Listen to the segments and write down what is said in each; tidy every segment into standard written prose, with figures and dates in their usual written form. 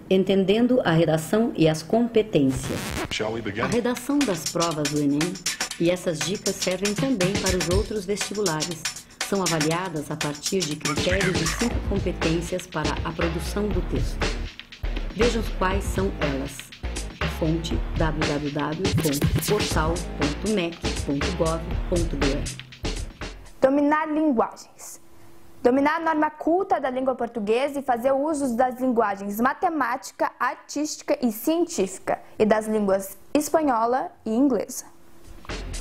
Entendendo a redação e as competências. Shall we begin? A redação das provas do Enem, e essas dicas servem também para os outros vestibulares, são avaliadas a partir de critérios de 5 competências para a produção do texto. Vejam quais são elas. Fonte www.portal.mec.gov.br. Dominar linguagens. Dominar a norma culta da língua portuguesa e fazer uso das linguagens matemática, artística e científica e das línguas espanhola e inglesa.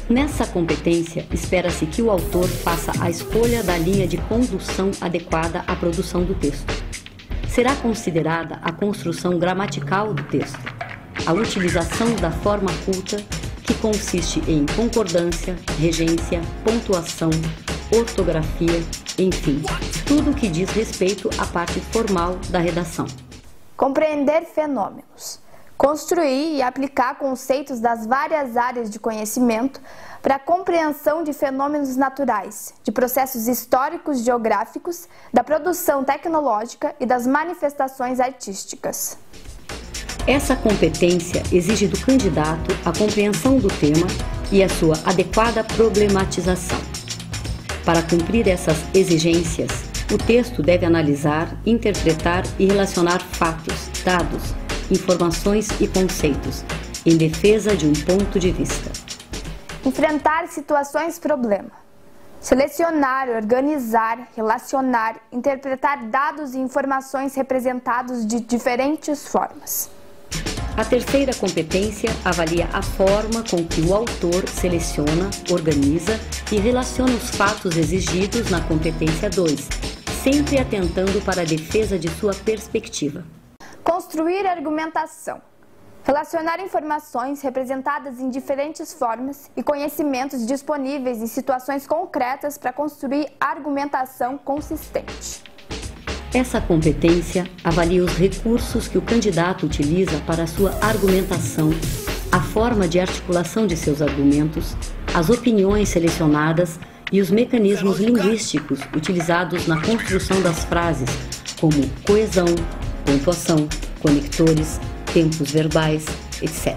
Nessa competência, espera-se que o autor faça a escolha da linha de condução adequada à produção do texto. Será considerada a construção gramatical do texto, a utilização da forma culta, que consiste em concordância, regência, pontuação, ortografia, enfim, tudo o que diz respeito à parte formal da redação. Compreender fenômenos. Construir e aplicar conceitos das várias áreas de conhecimento para a compreensão de fenômenos naturais, de processos históricos geográficos, da produção tecnológica e das manifestações artísticas. Essa competência exige do candidato a compreensão do tema e a sua adequada problematização. Para cumprir essas exigências, o texto deve analisar, interpretar e relacionar fatos, dados, informações e conceitos, em defesa de um ponto de vista. Enfrentar situações-problema. Selecionar, organizar, relacionar, interpretar dados e informações representados de diferentes formas. A terceira competência avalia a forma com que o autor seleciona, organiza e relaciona os fatos exigidos na competência 2, sempre atentando para a defesa de sua perspectiva. Construir argumentação. Relacionar informações representadas em diferentes formas e conhecimentos disponíveis em situações concretas para construir argumentação consistente. Essa competência avalia os recursos que o candidato utiliza para a sua argumentação, a forma de articulação de seus argumentos, as opiniões selecionadas e os mecanismos linguísticos utilizados na construção das frases, como coesão, pontuação, conectores, tempos verbais, etc.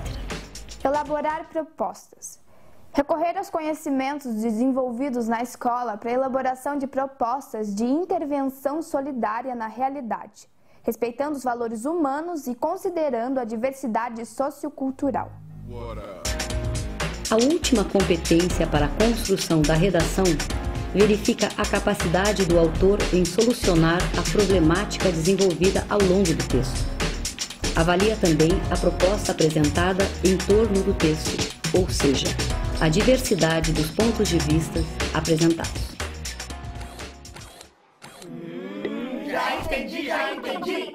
Elaborar propostas. Recorrer aos conhecimentos desenvolvidos na escola para a elaboração de propostas de intervenção solidária na realidade, respeitando os valores humanos e considerando a diversidade sociocultural. A última competência para a construção da redação verifica a capacidade do autor em solucionar a problemática desenvolvida ao longo do texto. Avalia também a proposta apresentada em torno do texto, ou seja, a diversidade dos pontos de vista apresentados. Já entendi!